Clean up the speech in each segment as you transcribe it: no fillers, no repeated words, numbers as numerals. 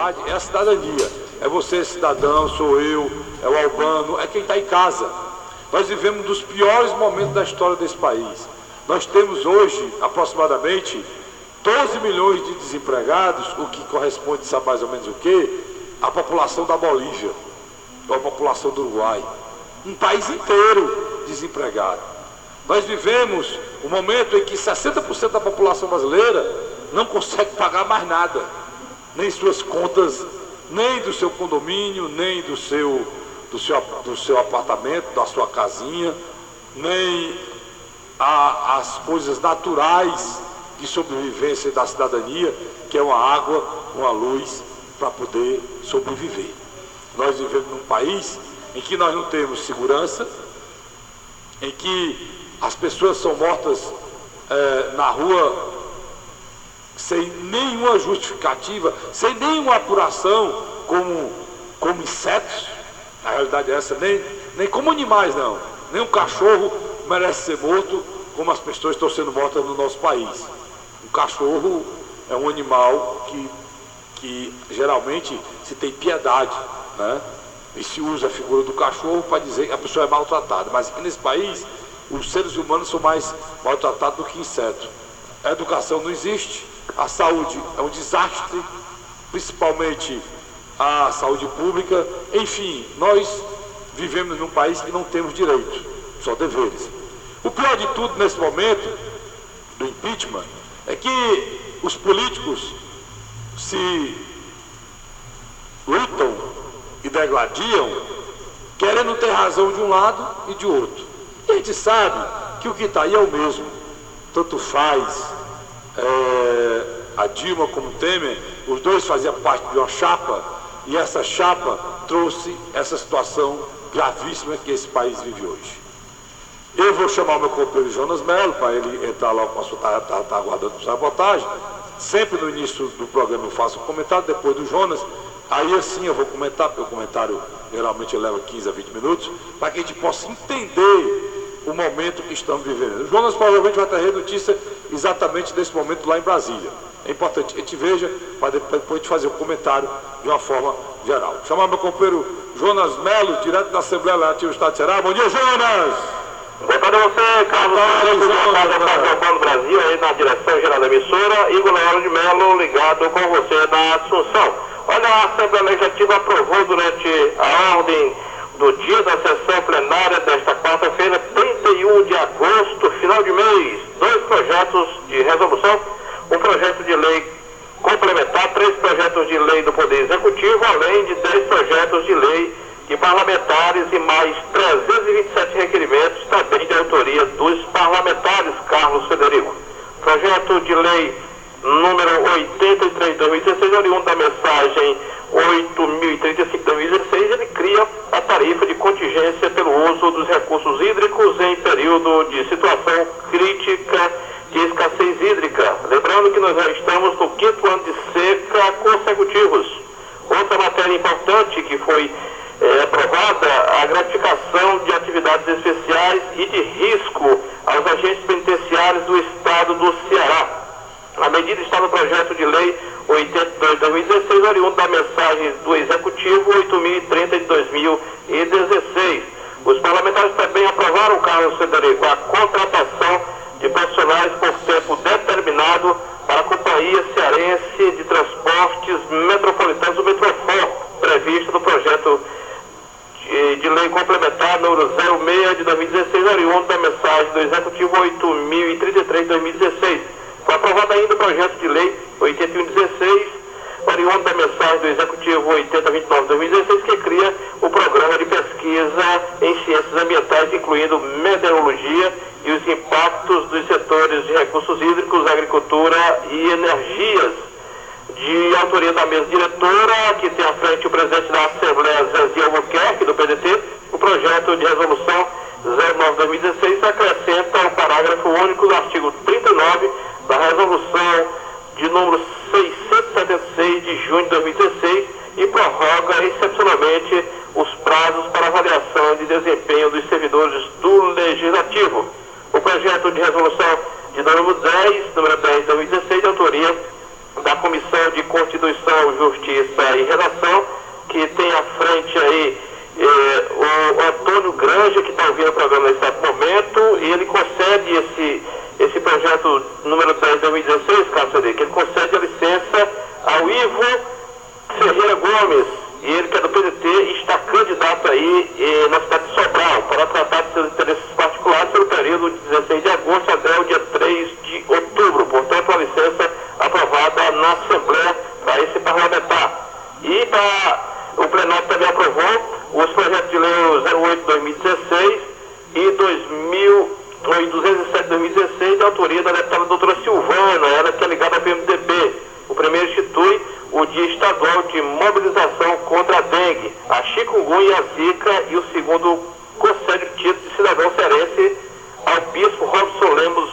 sociedade é a cidadania. É você, cidadão, sou eu, é o Albano, é quem está em casa. Nós vivemos um dos piores momentos da história desse país. Nós temos hoje, aproximadamente, 12 milhões de desempregados, o que corresponde, sabe mais ou menos o quê? A população da Bolívia, ou a população do Uruguai. Um país inteiro desempregado. Nós vivemos um momento em que 60% da população brasileira não consegue pagar mais nada, nem suas contas, nem do seu condomínio, nem do seu apartamento, da sua casinha, nem as coisas naturais de sobrevivência da cidadania, que é uma água, uma luz, para poder sobreviver. Nós vivemos num país em que nós não temos segurança, em que as pessoas são mortas na rua sem nenhuma justificativa, sem nenhuma apuração, como insetos. A realidade é essa, nem como animais não. Nem um cachorro merece ser morto como as pessoas estão sendo mortas no nosso país. Um cachorro é um animal que geralmente se tem piedade, né? E se usa a figura do cachorro para dizer que a pessoa é maltratada. Mas aqui nesse país, os seres humanos são mais maltratados do que insetos. A educação não existe, a saúde é um desastre, principalmente a saúde pública. Enfim, nós vivemos num país que não temos direitos, só deveres. O pior de tudo nesse momento do impeachment é que os políticos se lutam e degladiam, querendo ter razão de um lado e de outro. E a gente sabe que o que está aí é o mesmo. Tanto faz a Dilma como o Temer, os dois faziam parte de uma chapa, e essa chapa trouxe essa situação gravíssima que esse país vive hoje. Eu vou chamar o meu companheiro Jonas Mello, para ele entrar logo com a sua, tá aguardando a sabotagem. Sempre no início do programa eu faço um comentário, depois do Jonas, aí assim eu vou comentar, porque o comentário geralmente leva 15 a 20 minutos, para que a gente possa entender o momento que estamos vivendo. O Jonas provavelmente vai trazer notícia exatamente desse momento lá em Brasília. É importante que a gente veja, para depois a gente fazer o comentário de uma forma geral. Vou chamar meu companheiro Jonas Mello, direto da Assembleia Legislativa do Estado de Ceará. Bom dia, Jonas! Boa tarde a você, Carlos Santos, do Brasil, aí na direção geral da emissora, Igor Leandro de Mello, ligado com você na Assunção. Olha, a Assembleia Legislativa aprovou durante a ordem do dia da sessão plenária desta quarta-feira, 31 de agosto, final de mês, 2 projetos de resolução, um projeto de lei complementar, 3 projetos de lei do Poder Executivo, além de 10 projetos de lei de parlamentares e mais 327 requerimentos, também de autoria dos parlamentares. Carlos Federico. Projeto de lei número 83 de 2016, oriundo da mensagem 8.035 de 2016, ele cria a tarifa de contingência pelo uso dos recursos hídricos em período de situação crítica de escassez hídrica. Lembrando que nós já estamos no 5º ano de seca consecutivos. Outra matéria importante que foi aprovada, a gratificação de atividades especiais e de risco aos agentes penitenciários do Estado do Ceará. A medida está no projeto de lei 82 de 2016, oriundo da mensagem do Executivo 8.030 de 2016. Os parlamentares também aprovaram, Carlos Federico, a contratação de profissionais por tempo determinado para a Companhia Cearense de Transportes Metropolitanos, o Metrofor, previsto no projeto de lei complementar número 06 de 2016, oriundo da mensagem do Executivo 8.033 de 2016. Foi aprovado ainda o projeto de lei 8116, oriundo da mensagem do Executivo 8029 de 2016, que cria o programa de pesquisa em ciências ambientais, incluindo meteorologia e os impactos dos setores de recursos hídricos, agricultura e energias. De autoria da mesa diretora, que tem à frente o presidente da Assembleia, Zezinho Albuquerque, do PDT, o projeto de resolução 09/2016 acrescenta o parágrafo único do artigo 39 da resolução de número 676 de junho de 2016 e prorroga excepcionalmente os prazos para avaliação de desempenho dos servidores do Legislativo. O projeto de resolução de número 10 de 2016, de autoria da Comissão de Constituição, Justiça e Redação, que tem à frente aí o Antônio Granja, que está ouvindo o programa nesse exato momento, e ele concede esse projeto número 10 de 2016, Carlos Frederico, ele concede a licença ao Ivo Ferreira Gomes, e ele que é do PDT e está candidato aí na cidade de Sobral para tratar de seus interesses particulares pelo período de 16 de agosto até o dia 3 de outubro. Portanto, a licença aprovada na Assembleia para esse parlamentar. E o plenário também aprovou os projetos de lei 08/2016 e 207/2016, de autoria da deputada doutora Silvana, ela que é ligada ao PMDB. O primeiro institui o Dia Estadual de Mobilização contra a Dengue, a chikungunya e a zika, e o segundo concede o título de cidadão cearense ao bispo Robson Lemos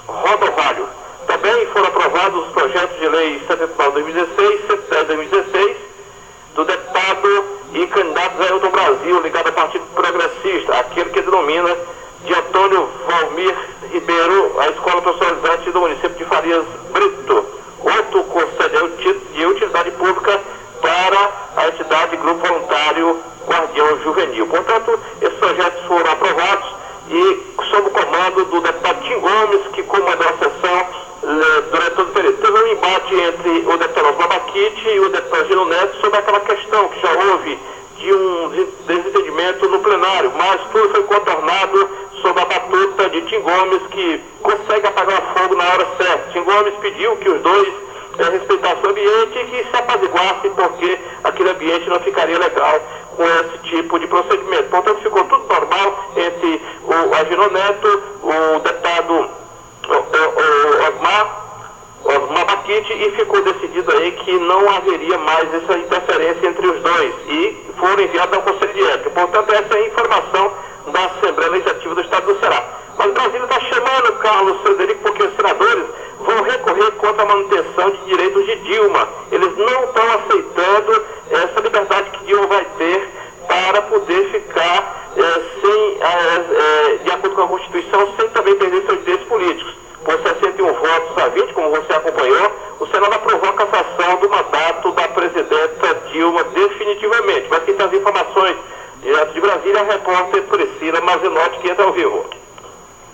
Rodovalho. Também foram aprovados os projetos de lei 79/2016, 110/2016, do deputado e candidato Zé Hilton Brasil, ligado ao Partido Progressista, aquele que denomina de Antônio Valmir Ribeiro a escola profissionalizante do município de Farias Brito. Outro concede o título de utilidade pública para a entidade Grupo Voluntário Guardião Juvenil. Portanto, esses projetos foram aprovados e sob o comando do deputado Tim Gomes, que comandou a sessão durante todo o período. Teve um embate entre o deputado Osmar Baquite e o deputado Gino Neto sobre aquela questão que já houve de um desentendimento no plenário, mas tudo foi contornado sob a batuta de Tim Gomes, que consegue apagar o fogo na hora certa. Tim Gomes pediu que os dois respeitassem o ambiente e que se apaziguassem, porque aquele ambiente não ficaria legal com esse tipo de procedimento. Portanto, ficou tudo normal entre o Agino Neto, o deputado Osmar Baquite, e ficou decidido aí que não haveria mais essa interferência entre os dois e foram enviados ao Conselho de Ética. Portanto, essa é a informação da Assembleia Legislativa do Estado do Ceará. Mas Brasília está chamando, Carlos Frederico, porque os senadores vão recorrer contra a manutenção de direitos de Dilma. Eles não estão aceitando essa liberdade que Dilma vai ter para poder ficar de acordo com a Constituição, sem também perder seus direitos políticos. Por 61 votos a 20, como você acompanhou, o Senado aprovou a cassação do mandato da presidenta Dilma definitivamente. Mas quem traz informações direto de Brasília é a repórter Priscila Mazenotti, que entra ao vivo.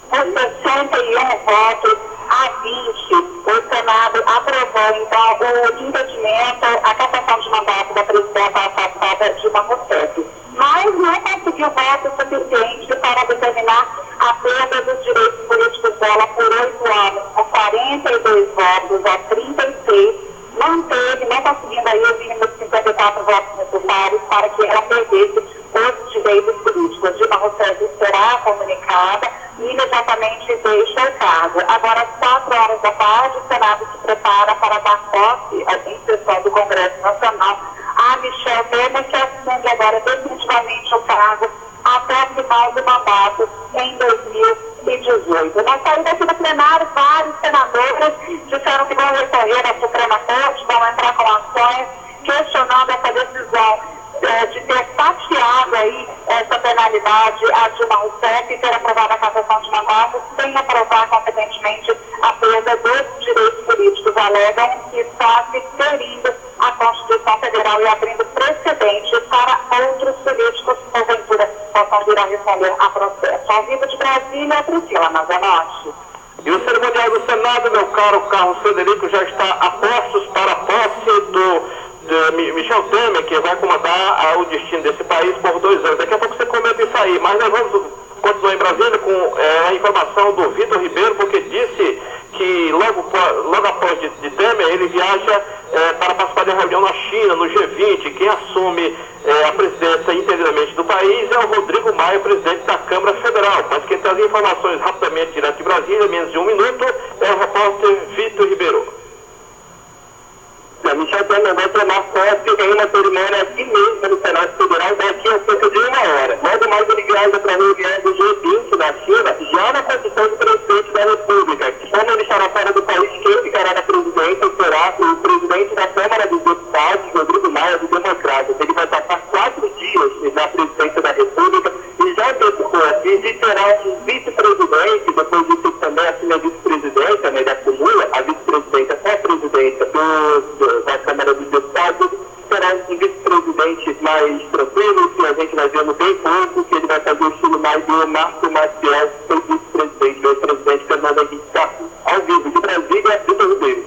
Por 61 votos a 20, o Senado aprovou, então, o impedimento, a cassação de mandato da presidenta afastada Dilma Rousseff. Mas não conseguiu votos suficientes para determinar a perda dos direitos políticos dela por 8 anos, com 42 votos a 36, não conseguindo aí o mínimo de 54 votos necessários para que ela perdesse os direitos políticos. Dilma Rousseff será comunicada e imediatamente deixa o cargo. Agora, às 4 horas da tarde, o Senado se prepara para dar posse em sessão do Congresso Nacional a Michel Temer, que assume agora definitivamente o cargo até o final do mandato em 2018. Na saída aqui do plenário, vários senadores disseram que vão recorrer à Suprema Corte, vão entrar com ações questionando essa decisão de ter taxeado aí essa penalidade a Dilma Rousseff e ter aprovado a cassação de mandato sem aprovar competentemente a perda dos direitos políticos. Alegam que está se ferindo a Constituição Federal e abrindo precedentes para outros políticos, porventura, possam vir a responder a processo. Ao vivo de Brasília, Priscila Mazenotti. E o cerimonial do Senado, meu caro Carlos Frederico, já está a postos para a posse de Michel Temer, que vai comandar o destino desse país por 2 anos. Daqui a pouco você comenta isso aí, mas nós vamos continuar em Brasília com a informação do Vitor Ribeiro, porque disse que logo após de Temer, ele viaja para participar de uma reunião na China, no G20. Quem assume a presidência interinamente do país é o Rodrigo Maia, presidente da Câmara Federal. Mas quem traz informações rapidamente direto de Brasília, menos de 1 minuto, é o repórter Vitor Ribeiro. A Michel Temer vai tomar posse em uma cerimônia aqui mesmo no Senado Federal daqui a cerca de 1 hora. Logo mais ele viaja para a reunião do G20 na China, já na condição de presidente da República. Como ele estará fora do país, quem ficará na presidência será o presidente da Câmara dos Deputados, Rodrigo Maia, do Democratas. Ele vai passar 4 dias na presidência da República e já antecipou aqui e terá um vice-presidente, depois disso também assina a vice-presidência, né, ele acumula a vice-presidência com a presidência do presidente mais tranquilo, que a gente vai vendo bem pouco, que ele vai fazer o estilo mais do Marco Maciel, que foi vice-presidente, o presidente Fernando Henrique está ao vivo de Brasília e do Ribeiro.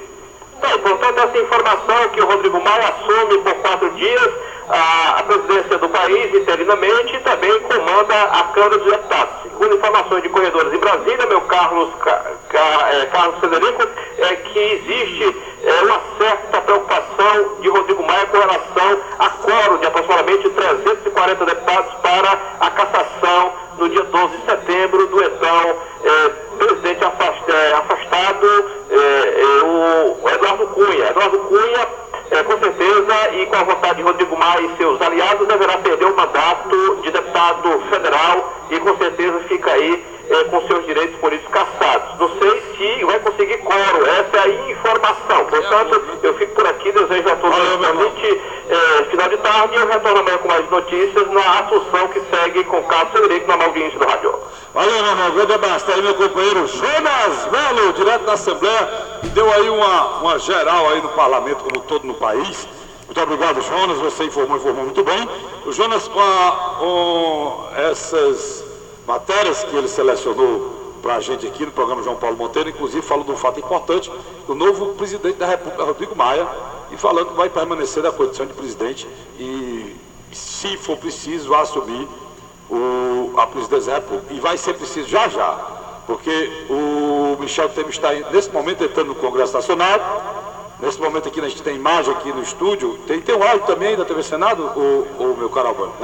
Bem, portanto, essa informação que o Rodrigo Maia assume por 4 dias a presidência do país interinamente e também comanda a Câmara dos Deputados. Segundo informações de corredores em Brasília, meu Carlos Federico, é que existe uma certa preocupação de Rodrigo Maia com relação a quórum de aproximadamente 340 deputados para a cassação no dia 12 de setembro do então presidente afastado, o Eduardo Cunha. Eduardo Cunha, com certeza, e com a vontade de Rodrigo Maia e seus aliados, deverá perder o mandato de deputado federal e com certeza fica aí com seus direitos políticos cassados. Não sei se vai conseguir quórum, essa é a informação. Portanto, eu fico por aqui, desejo a todos um excelente final de tarde e eu retorno amanhã com mais notícias na Assunção que segue com o Carlos Federico na audiência do Rádio. Valeu, meu irmão, grande abraço. Tá aí meu companheiro Jonas Melo, direto da Assembleia, que deu aí uma geral aí no parlamento, como todo no país. Muito obrigado, Jonas, você informou muito bem. O Jonas, com essas matérias que ele selecionou para a gente aqui no programa João Paulo Monteiro, inclusive falou de um fato importante, o novo presidente da República, Rodrigo Maia, e falando que vai permanecer na condição de presidente e, se for preciso, vai assumir a presidência da República. E vai ser preciso já, porque o Michel Temer está, nesse momento, entrando no Congresso Nacional. Nesse momento aqui, a gente tem imagem aqui no estúdio, tem um áudio também da TV Senado, o meu caro Albano.